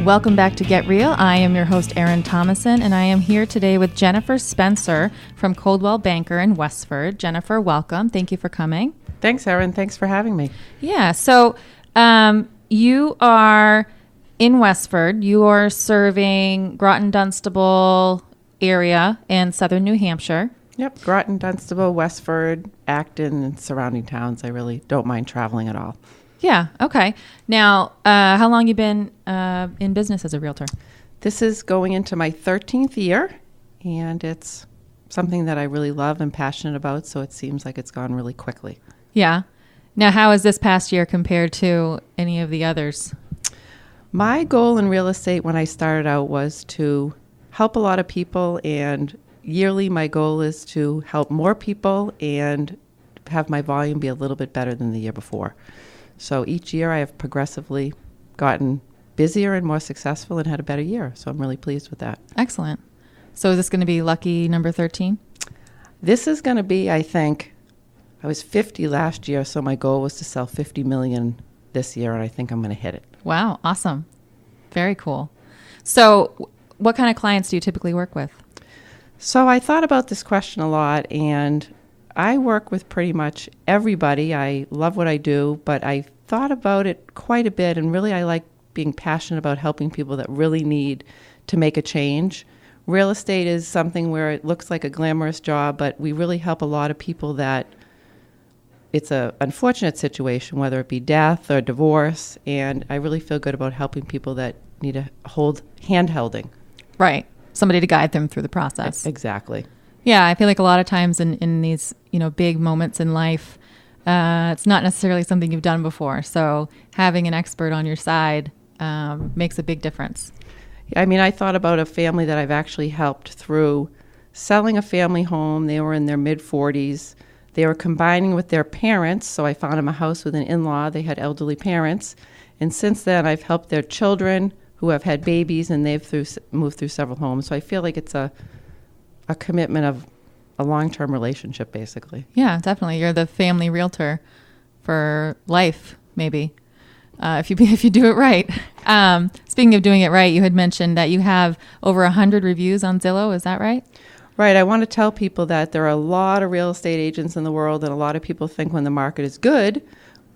Welcome back to Get Real. I am your host, Erin Thomason, and I am here today with Jenepher Spencer from Coldwell Banker in Westford. Jenepher, welcome. Thank you for coming. Thanks, Erin. Thanks for having me. Yeah, so you are in Westford. You are serving Groton, Dunstable area in southern New Hampshire. Yep, Groton, Dunstable, Westford, Acton, and surrounding towns. I really don't mind traveling at all. Yeah, okay. Now, how long you been in business as a realtor? This is going into my 13th year, and it's something that I really love and passionate about, so it seems like it's gone really quickly. Yeah. Now, how has this past year compared to any of the others? My goal in real estate when I started out was to help a lot of people, and yearly my goal is to help more people and have my volume be a little bit better than the year before. So each year I have progressively gotten busier and more successful and had a better year. So I'm really pleased with that. Excellent. So is this going to be lucky number 13? This is going to be, I think, I was 50 last year, so my goal was to sell 50 million this year, and I think I'm going to hit it. Wow, awesome. Very cool. So what kind of clients do you typically work with? So I thought about this question a lot, and I work with pretty much everybody. I love what I do, but I thought about it quite a bit, and really I like being passionate about helping people that really need to make a change. Real estate is something where it looks like a glamorous job, but we really help a lot of people that it's an unfortunate situation, whether it be death or divorce, and I really feel good about helping people that need to hold hand-holding. Right. Somebody to guide them through the process. Exactly. Yeah, I feel like a lot of times in these, big moments in life, it's not necessarily something you've done before. So having an expert on your side makes a big difference. I mean, I thought about a family that I've actually helped through selling a family home. They were in their mid-40s. They were combining with their parents, so I found them a house with an in-law. They had elderly parents. And since then, I've helped their children who have had babies, and they've moved through several homes. So I feel like it's a commitment of a long-term relationship, basically. Yeah, definitely. You're the family realtor for life, maybe, if you do it right. Speaking of doing it right, you had mentioned that you have over 100 reviews on Zillow. Is that right? Right. I want to tell people that there are a lot of real estate agents in the world, and a lot of people think when the market is good,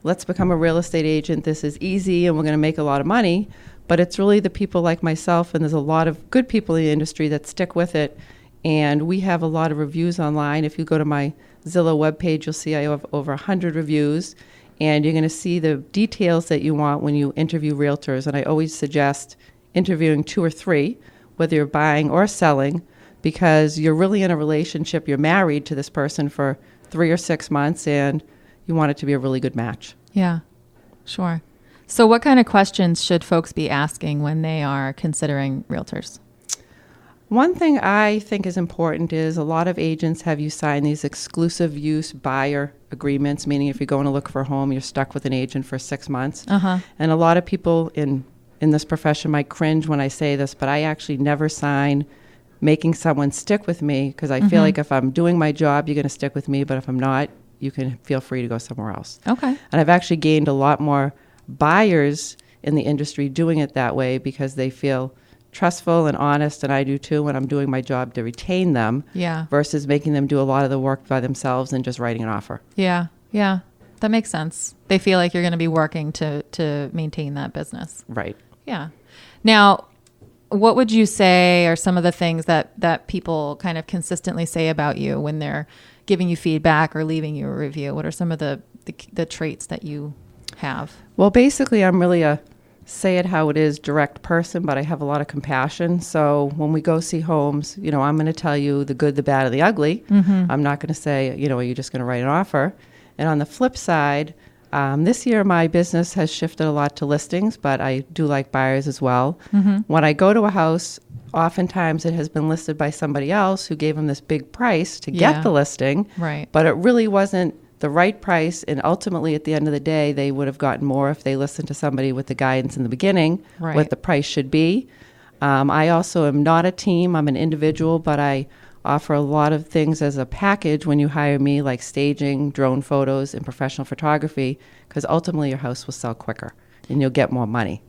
let's become a real estate agent. This is easy, and we're going to make a lot of money. But it's really the people like myself, and there's a lot of good people in the industry that stick with it. And we have a lot of reviews online. If you go to my Zillow webpage, you'll see I have over 100 reviews. And you're going to see the details that you want when you interview realtors. And I always suggest interviewing 2 or 3, whether you're buying or selling, because you're really in a relationship. You're married to this person for 3 or 6 months, and you want it to be a really good match. Yeah, sure. So what kind of questions should folks be asking when they are considering realtors? One thing I think is important is a lot of agents have you sign these exclusive use buyer agreements, meaning if you're going to look for a home, you're stuck with an agent for 6 months. Uh-huh. And a lot of people in this profession might cringe when I say this, but I actually never sign making someone stick with me, because I feel like if I'm doing my job, you're going to stick with me, but if I'm not, you can feel free to go somewhere else. Okay. And I've actually gained a lot more buyers in the industry doing it that way, because they feel trustful and honest, and I do too when I'm doing my job to retain them, versus making them do a lot of the work by themselves and just writing an offer. Yeah, that makes sense. They feel like you're going to be working to maintain that business. Right. Yeah. Now, what would you say are some of the things that people kind of consistently say about you when they're giving you feedback or leaving you a review? What are some of the traits that you have? Well, basically, I'm really a say it how it is direct person, but I have a lot of compassion. So when we go see homes, I'm going to tell you the good, the bad, and the ugly. I'm not going to say, are you just going to write an offer? And on the flip side, this year my business has shifted a lot to listings, but I do like buyers as well. When I go to a house, oftentimes it has been listed by somebody else who gave them this big price to get the listing, right? But it really wasn't the right price, and ultimately at the end of the day, they would have gotten more if they listened to somebody with the guidance in the beginning, what the price should be. I also am not a team. I'm an individual, but I offer a lot of things as a package when you hire me, like staging, drone photos, and professional photography, because ultimately your house will sell quicker and you'll get more money.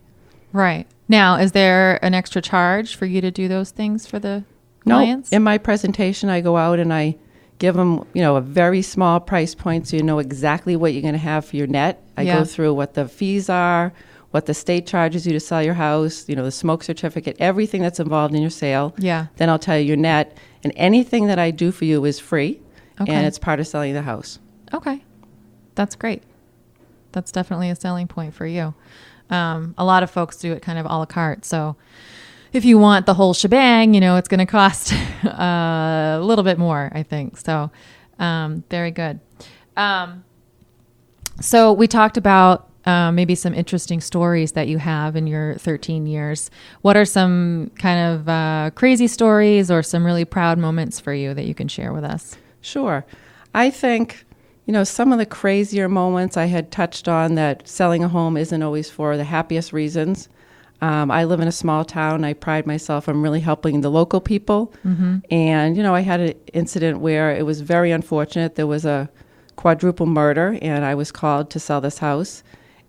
Right. Now, is there an extra charge for you to do those things for the clients? No, in my presentation, I go out and I give them, a very small price point so you know exactly what you're going to have for your net. I Yeah. go through what the fees are, what the state charges you to sell your house, the smoke certificate, everything that's involved in your sale. Yeah. Then I'll tell you your net. And anything that I do for you is free, Okay. and it's part of selling the house. Okay. That's great. That's definitely a selling point for you. A lot of folks do it kind of a la carte. So if you want the whole shebang, it's going to cost a little bit more, I think. So very good. So we talked about maybe some interesting stories that you have in your 13 years. What are some kind of crazy stories or some really proud moments for you that you can share with us? Sure. I think, some of the crazier moments I had touched on that selling a home isn't always for the happiest reasons. I live in a small town. I pride myself on really helping the local people. Mm-hmm. And, I had an incident where it was very unfortunate. There was a quadruple murder, and I was called to sell this house.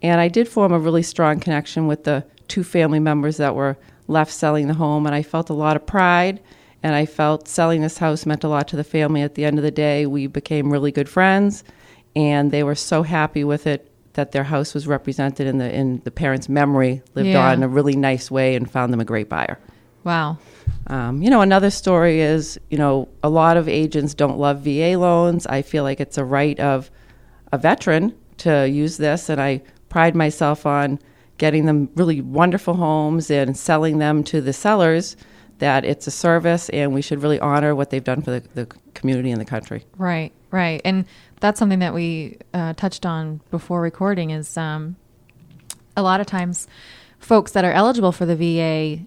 And I did form a really strong connection with the two family members that were left selling the home. And I felt a lot of pride. And I felt selling this house meant a lot to the family. At the end of the day, we became really good friends, and they were so happy with it that their house was represented in the parents' memory, lived on in a really nice way, and found them a great buyer. Wow. Another story is, a lot of agents don't love VA loans. I feel like it's a right of a veteran to use this, and I pride myself on getting them really wonderful homes and selling them to the sellers, that it's a service and we should really honor what they've done for the community and the country. Right, right. And that's something that we touched on before recording is a lot of times folks that are eligible for the VA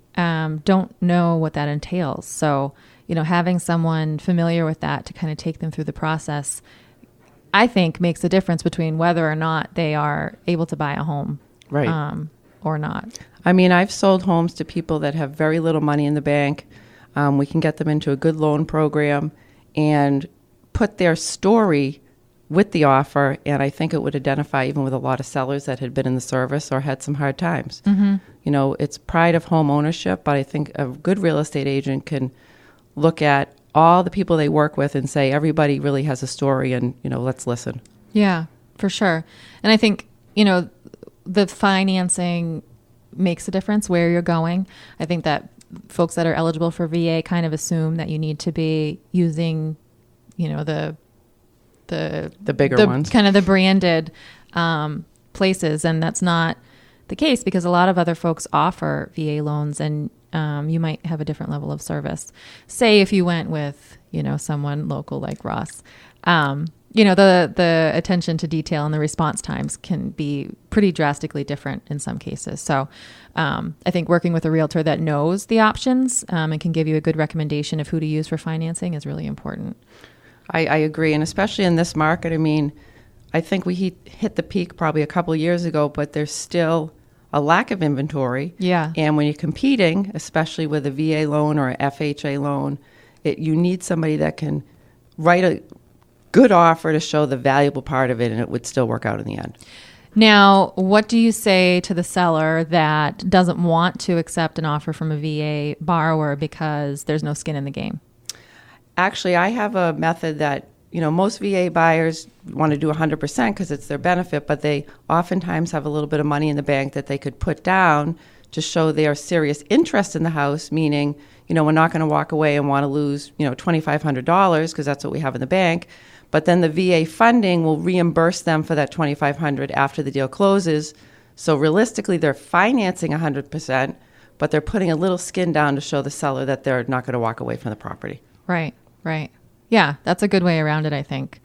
don't know what that entails. So, having someone familiar with that to kind of take them through the process, I think makes a difference between whether or not they are able to buy a home. Right. Or not. I mean, I've sold homes to people that have very little money in the bank. We can get them into a good loan program and put their story with the offer, and I think it would identify even with a lot of sellers that had been in the service or had some hard times. Mm-hmm. It's pride of home ownership, but I think a good real estate agent can look at all the people they work with and say, everybody really has a story, and, let's listen. Yeah, for sure. And I think, the financing makes a difference where you're going. I think that folks that are eligible for VA kind of assume that you need to be using, the bigger ones, kind of the branded places, and that's not the case because a lot of other folks offer VA loans, and you might have a different level of service. Say if you went with, someone local like Ross. The attention to detail and the response times can be pretty drastically different in some cases. So I think working with a realtor that knows the options and can give you a good recommendation of who to use for financing is really important. I agree. And especially in this market, I think we hit the peak probably a couple of years ago, but there's still a lack of inventory. Yeah. And when you're competing, especially with a VA loan or a FHA loan, you need somebody that can write a good offer to show the valuable part of it, and it would still work out in the end. Now, what do you say to the seller that doesn't want to accept an offer from a VA borrower because there's no skin in the game? Actually, I have a method that, most VA buyers want to do 100% because it's their benefit, but they oftentimes have a little bit of money in the bank that they could put down to show their serious interest in the house, meaning, we're not going to walk away and want to lose, $2,500 because that's what we have in the bank. But then the VA funding will reimburse them for that $2,500 after the deal closes. So realistically, they're financing 100%, but they're putting a little skin down to show the seller that they're not going to walk away from the property. Right, right. Yeah, that's a good way around it, I think.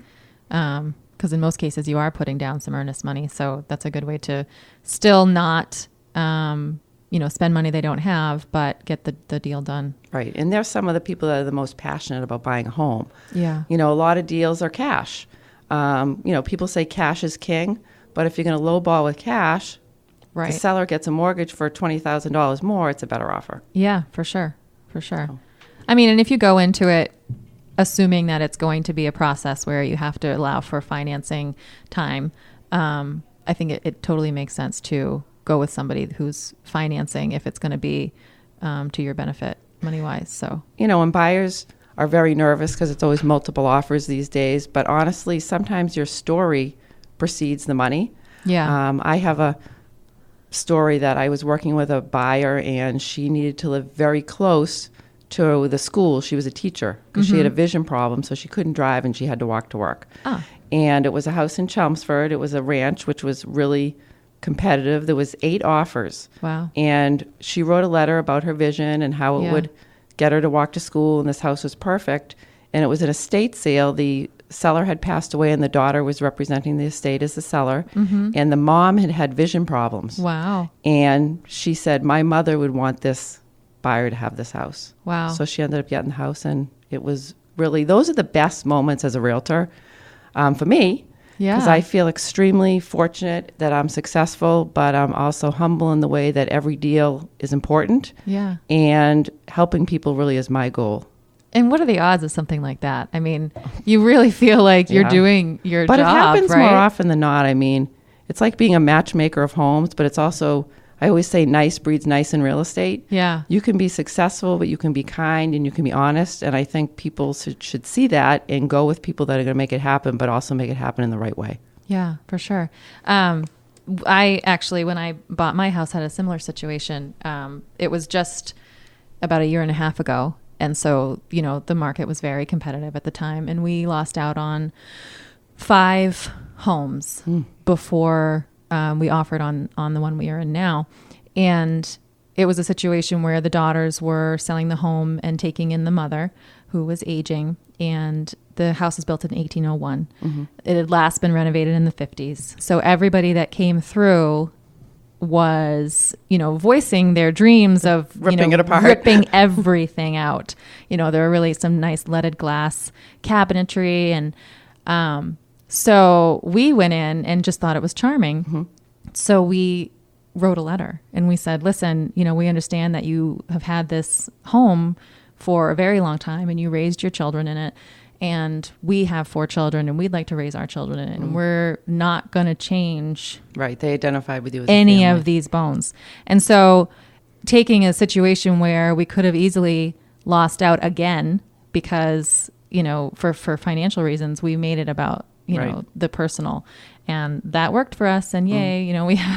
Because in most cases, you are putting down some earnest money. So that's a good way to still not, spend money they don't have, but get the deal done. Right. And there's some of the people that are the most passionate about buying a home. Yeah. A lot of deals are cash. People say cash is king, but if you're going to lowball with cash, right, the seller gets a mortgage for $20,000 more, it's a better offer. Yeah, for sure. For sure. Oh. And if you go into it assuming that it's going to be a process where you have to allow for financing time, I think it totally makes sense to go with somebody who's financing if it's going to be to your benefit money-wise. So, And buyers are very nervous because it's always multiple offers these days. But honestly, sometimes your story precedes the money. yeah. I have a story that I was working with a buyer, and she needed to live very close to the school. She was a teacher because she had a vision problem, so she couldn't drive and she had to walk to work. Ah. And it was a house in Chelmsford. It was a ranch, which was really competitive. There was 8 offers. Wow. And she wrote a letter about her vision and how it would get her to walk to school, and this house was perfect. And it was an estate sale. The seller had passed away, and the daughter was representing the estate as the seller. And the mom had vision problems. Wow. And she said, my mother would want this buyer to have this house. Wow. So she ended up getting the house, and it was really, those are the best moments as a realtor for me. Yeah. Because I feel extremely fortunate that I'm successful, but I'm also humble in the way that every deal is important. Yeah. And helping people really is my goal. And what are the odds of something like that? I mean, you really feel like you're doing your But job, it happens right? more often than not. I mean, it's like being a matchmaker of homes, but it's also, I always say nice breeds nice in real estate. Yeah. You can be successful, but you can be kind and you can be honest. And I think people should see that and go with people that are going to make it happen, but also make it happen in the right way. Yeah, for sure. I actually, when I bought my house, had a similar situation. It was just about a year and a half ago. And so, the market was very competitive at the time, and we lost out on 5 homes before we offered on the one we are in now. And it was a situation where the daughters were selling the home and taking in the mother, who was aging. And the house was built in 1801. It had last been renovated in the 50s. So everybody that came through was, voicing their dreams of Ripping it apart. ripping everything out. There were really some nice leaded glass cabinetry. And so we went in and just thought it was charming. So we wrote a letter and we said, listen, we understand that you have had this home for a very long time and you raised your children in it. And we have 4 children and we'd like to raise our children in it. And we're not going to change Right. They identified with you as any a family. of these bones. And so taking a situation where we could have easily lost out again because, for financial reasons, we made it about, Right. the personal. And that worked for us. And yay,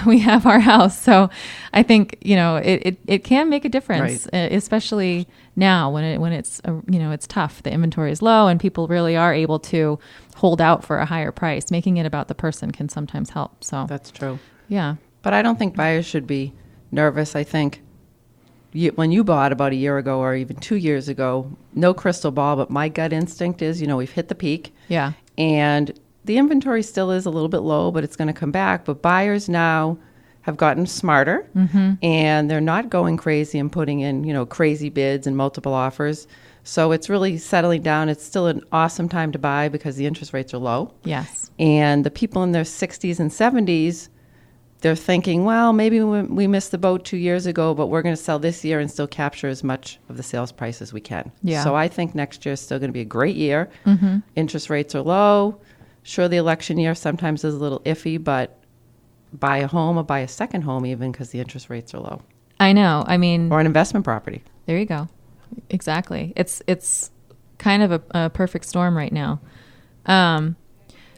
we have our house. So I think, it can make a difference, especially now when it's, it's tough. The inventory is low and people really are able to hold out for a higher price. Making it about the person can sometimes help. So That's true. yeah. But I don't think buyers should be nervous. I think when you bought about a year ago or even 2 years ago, no crystal ball, but my gut instinct is, we've hit the peak. Yeah. And the inventory still is a little bit low, but it's going to come back. But buyers now have gotten smarter, and they're not going crazy and putting in, crazy bids and multiple offers. So it's really settling down. It's still an awesome time to buy because the interest rates are low. Yes. And the people in their 60s and 70s, they're thinking, well, maybe we missed the boat 2 years ago, but we're going to sell this year and still capture as much of the sales price as we can. Yeah. So I think next year is still going to be a great year. Interest rates are low. Sure, the election year sometimes is a little iffy, but buy a home or buy a second home even because the interest rates are low. I know. I mean, Or an investment property. there you go. Exactly. It's kind of a perfect storm right now.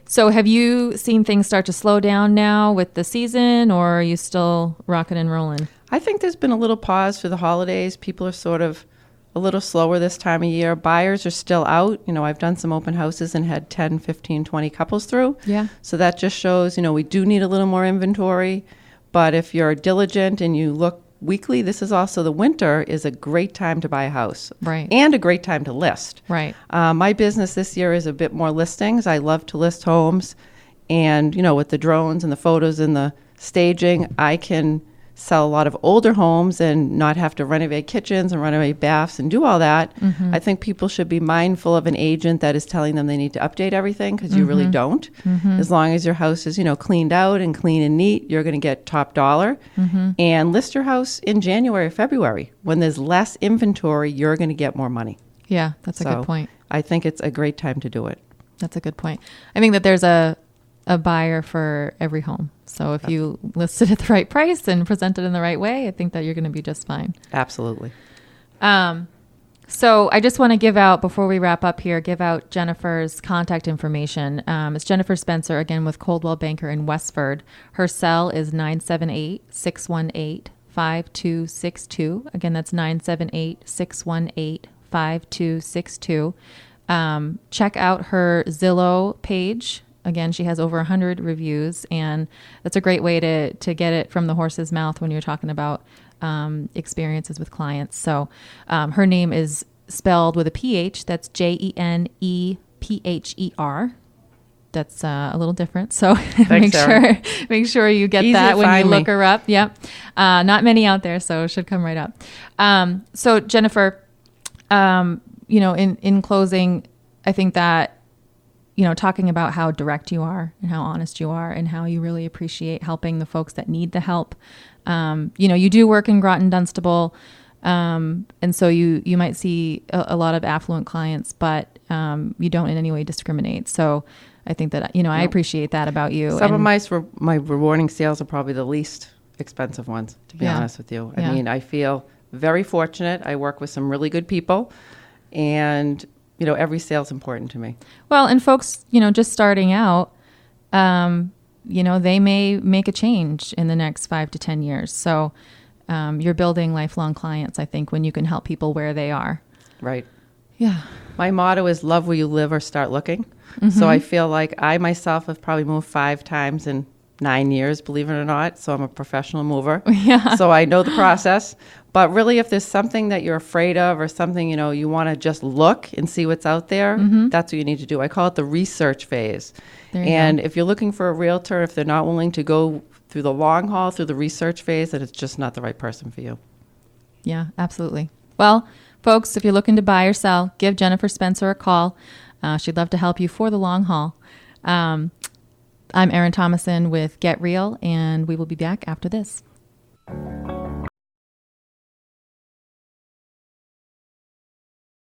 So have you seen things start to slow down now with the season, or are you still rocking and rolling? I think there's been a little pause for the holidays. People are sort of a little slower this time of year. Buyers are still out. I've done some open houses and had 10, 15, 20 couples through. Yeah. So that just shows, we do need a little more inventory. But if you're diligent and you look weekly, this is also the winter is a great time to buy a house. Right. And a great time to list. Right. My business this year is a bit more listings. I love to list homes. And, with the drones and the photos and the staging, I can sell a lot of older homes and not have to renovate kitchens and renovate baths and do all that. I think people should be mindful of an agent that is telling them they need to update everything because you really don't. As long as your house is, cleaned out and clean and neat, you're going to get top dollar. And list your house in January or February. When there's less inventory, you're going to get more money. Yeah, that's a So good point. I think it's a great time to do it. That's a good point. I think that there's a buyer for every home. So if you list it at the right price and present it in the right way, I think that you're going to be just fine. Absolutely. So I just want to give out, before we wrap up here, give out Jenepher's contact information. It's Jenepher Spencer, again, with Coldwell Banker in Westford. Her cell is 978-618-5262. Again, that's 978-618-5262. Check out her Zillow page. Again, she has over 100 reviews, and that's a great way to get it from the horse's mouth when you're talking about experiences with clients. So her name is spelled with a PH. That's Jenepher. That's a little different. So Thanks, make sure you get Easy that when you find look me. her up. Yep. Not many out there, so it should come right up. So Jenepher, in closing, I think that, talking about how direct you are and how honest you are and how you really appreciate helping the folks that need the help. You do work in Groton Dunstable, and so you might see a lot of affluent clients, but you don't in any way discriminate. So I think that, I appreciate that about you. Some of my rewarding sales are probably the least expensive ones, to be honest with you. Yeah. I mean, I feel very fortunate. I work with some really good people, and every sale's important to me. Well, and folks, just starting out, they may make a change in the next 5 to 10 years. So you're building lifelong clients, I think, when you can help people where they are. Right. Yeah. My motto is love where you live or start looking. Mm-hmm. So I feel like I myself have probably moved 5 times in 9 years, believe it or not. So I'm a professional mover. Yeah. So I know the process. But really, if there's something that you're afraid of or something, you want to just look and see what's out there, that's what you need to do. I call it the research phase. And if you're looking for a realtor, if they're not willing to go through the long haul, through the research phase, then it's just not the right person for you. Yeah, absolutely. Well, folks, if you're looking to buy or sell, give Jenepher Spencer a call. She'd love to help you for the long haul. I'm Erin Thomason with Get Real, and we will be back after this.